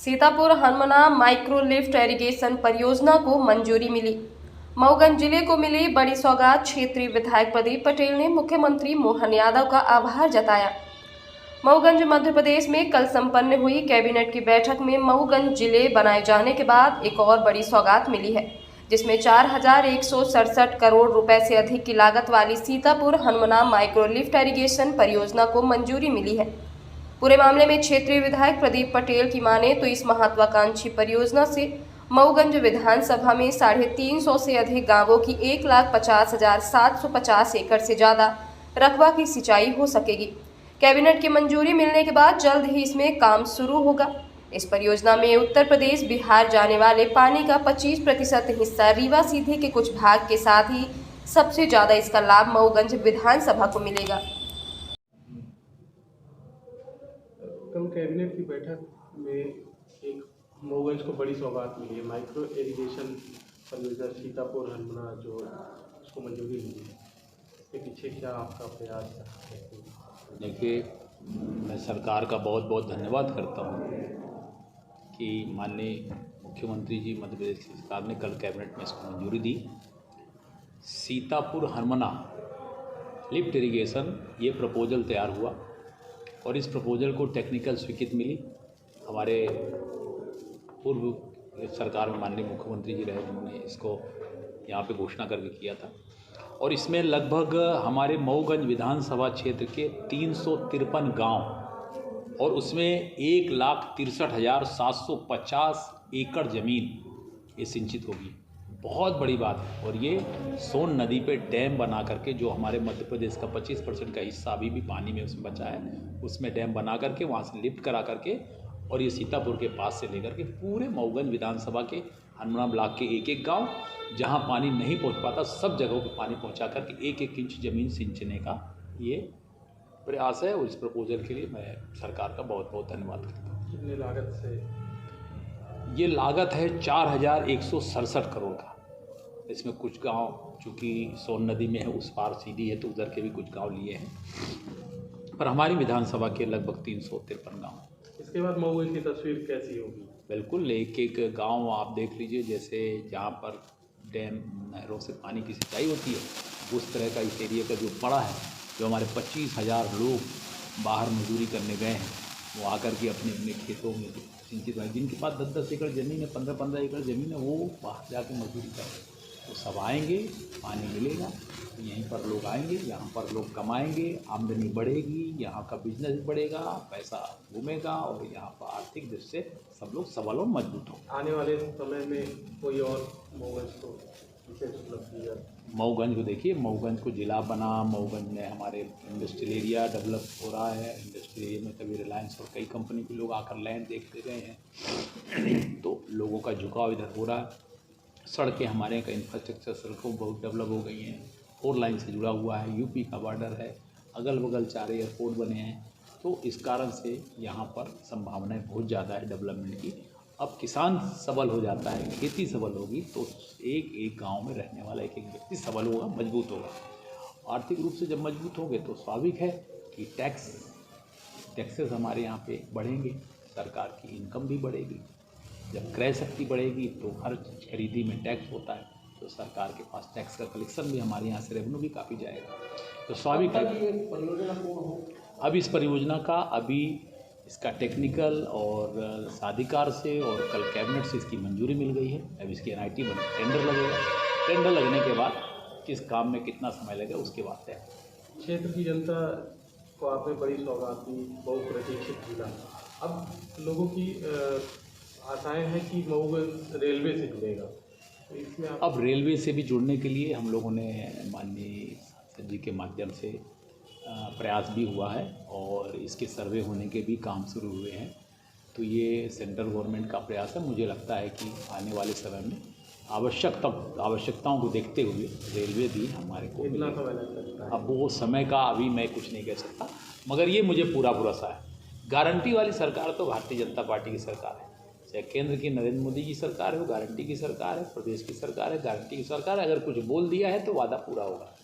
Sitapur Hanumana micro lift irrigation परियोजना को मंजूरी मिली। मऊगंज जिले को मिली बड़ी सौगात। क्षेत्रीय विधायक प्रदीप पटेल ने मुख्यमंत्री मोहन यादव का आभार जताया। मऊगंज मध्य प्रदेश में कल संपन्न हुई कैबिनेट की बैठक में मऊगंज जिले बनाए जाने के बाद एक और बड़ी सौगात मिली है, जिसमें 4167 करोड़ रुपए से अधिक की लागत वाली Sitapur Hanumana micro lift irrigation परियोजना को मंजूरी मिली है। पूरे मामले में क्षेत्रीय विधायक प्रदीप पटेल की माने तो इस महत्वाकांक्षी परियोजना से मऊगंज विधानसभा में 350 से अधिक गांवों की 1,50,750 एकड़ से ज्यादा रकबा की सिंचाई हो सकेगी। कैबिनेट की मंजूरी मिलने के बाद जल्द ही इसमें काम शुरू होगा। इस परियोजना में उत्तर प्रदेश बिहार जाने वाले पानी का 25% हिस्सा रीवा सीधे के कुछ भाग के साथ ही सबसे ज्यादा इसका लाभ मऊगंज विधानसभा को मिलेगा। कल कैबिनेट की बैठक में एक मऊगंज को बड़ी सौगात मिली है। माइक्रो इरिगेशन परियोजना सीतापुर हनुमना जो उसको मंजूरी मिली है, इसके पीछे क्या आपका प्रयास है? देखिए, मैं सरकार का बहुत बहुत धन्यवाद करता हूँ कि माननीय मुख्यमंत्री जी मध्य प्रदेश की सरकार ने कल कैबिनेट में इसको मंजूरी दी। सीतापुर हनुमना लिफ्ट इरिगेशन ये प्रपोजल तैयार हुआ और इस प्रपोजल को टेक्निकल स्वीकृति मिली। हमारे पूर्व सरकार में माननीय मुख्यमंत्री जी रहे, जिन्होंने इसको यहाँ पे घोषणा करके किया था और इसमें लगभग हमारे मऊगंज विधानसभा क्षेत्र के 353 गांव और उसमें 1,63,750 एकड़ ज़मीन ये सिंचित होगी। बहुत बड़ी बात है। और ये सोन नदी पे डैम बना करके, जो हमारे मध्य प्रदेश का 25% का हिस्सा अभी भी पानी में उसमें बचा है, उसमें डैम बना करके वहाँ से लिफ्ट करा करके और ये सीतापुर के पास से लेकर के पूरे मऊगंज विधानसभा के हनुमना ब्लॉक के एक एक गांव जहां पानी नहीं पहुंच पाता, सब जगहों पे पानी पहुंचा करके एक एक इंच ज़मीन सिंचने का ये प्रयास है। और इस प्रपोजल के लिए मैं सरकार का बहुत बहुत धन्यवाद करता हूँ। कितनी लागत से? ये लागत है 4167 करोड़ का। इसमें कुछ गांव चूँकि सोन नदी में है, उस पार सीधी है, तो उधर के भी कुछ गांव लिए हैं, पर हमारी विधानसभा के लगभग 353 गाँव। इसके बाद मऊगंज की तस्वीर कैसी होगी? बिल्कुल, एक एक गांव आप देख लीजिए, जैसे जहाँ पर डैम नहरों से पानी की सिंचाई होती है, उस तरह का इस एरिया का जो पड़ा है, जो हमारे 25,000 लोग बाहर मजदूरी करने गए हैं, वो आकर के अपने अपने खेतों में सिंचित हुए। जिनके पास 10-10 एकड़ ज़मीन है, 15-15 एकड़ ज़मीन है, वो बाहर जाके मजदूरी कर रहे हैं। तो सब आएंगे, पानी मिलेगा, यहीं पर लोग आएंगे, यहाँ पर लोग कमाएंगे, आमदनी बढ़ेगी, यहाँ का बिजनेस बढ़ेगा, पैसा घूमेगा और यहाँ पर आर्थिक दृष्टि से सब लोग सबल और मजबूत होंगे। आने वाले समय में कोई और मऊगंज को विशेष उपलब्धि है? मऊगंज को देखिए, मऊगंज को जिला बना, मऊगंज में हमारे इंडस्ट्रियल एरिया डेवलप हो रहा है। इंडस्ट्रियल एरिया में कभी रिलायंस और कई कंपनी के लोग आकर लैंड देखते गए हैं, तो लोगों का झुकाव इधर हो रहा है। सड़कें हमारे यहाँ का इंफ्रास्ट्रक्चर, सड़कों बहुत डेवलप हो गई हैं, 4 लाइन से जुड़ा हुआ है, यूपी का बॉर्डर है, अगल बगल 4 एयरपोर्ट बने हैं, तो इस कारण से यहाँ पर संभावनाएं बहुत ज़्यादा है डेवलपमेंट की। अब किसान सबल हो जाता है, खेती सबल होगी, तो एक एक गांव में रहने वाला एक एक व्यक्ति सबल होगा, मजबूत होगा। आर्थिक रूप से जब मजबूत होंगे तो स्वाभाविक है कि टैक्सेस हमारे यहाँ पे बढ़ेंगे, सरकार की इनकम भी बढ़ेगी। जब क्रय शक्ति बढ़ेगी तो हर खरीदी में टैक्स होता है, तो सरकार के पास टैक्स का कलेक्शन भी, हमारे यहाँ से रेवेन्यू भी काफ़ी जाएगा, तो स्वाभाविक है। परियोजना पूर्ण हो? अब इस परियोजना का इसका टेक्निकल और साधिकार से और कल कैबिनेट से इसकी मंजूरी मिल गई है। अब इसकी NIT बन टेंडर लगेगा। टेंडर लगने के बाद किस काम में कितना समय लगेगा उसके बाद तय। क्षेत्र की जनता को आपने बड़ी सौगात दी, बहुप्रतीक्षित जिला। अब लोगों की आशाएं हैं कि मऊगंज रेलवे से जुड़ेगा, तो इसमें अब रेलवे से भी जुड़ने के लिए हम लोगों ने माननीय सांसद जी के माध्यम से प्रयास भी हुआ है और इसके सर्वे होने के भी काम शुरू हुए हैं। तो ये सेंट्रल गवर्नमेंट का प्रयास है। मुझे लगता है कि आने वाले समय में आवश्यकताओं को देखते हुए रेलवे भी हमारे को कितना समय लग सकता है? अब वो समय का अभी मैं कुछ नहीं कह सकता, मगर ये मुझे पूरा भरोसा है। गारंटी वाली सरकार तो भारतीय जनता पार्टी की सरकार है, चाहे केंद्र की नरेंद्र मोदी की सरकार हो, गारंटी की सरकार है, प्रदेश की सरकार है, गारंटी की सरकार है। अगर कुछ बोल दिया है तो वादा पूरा होगा।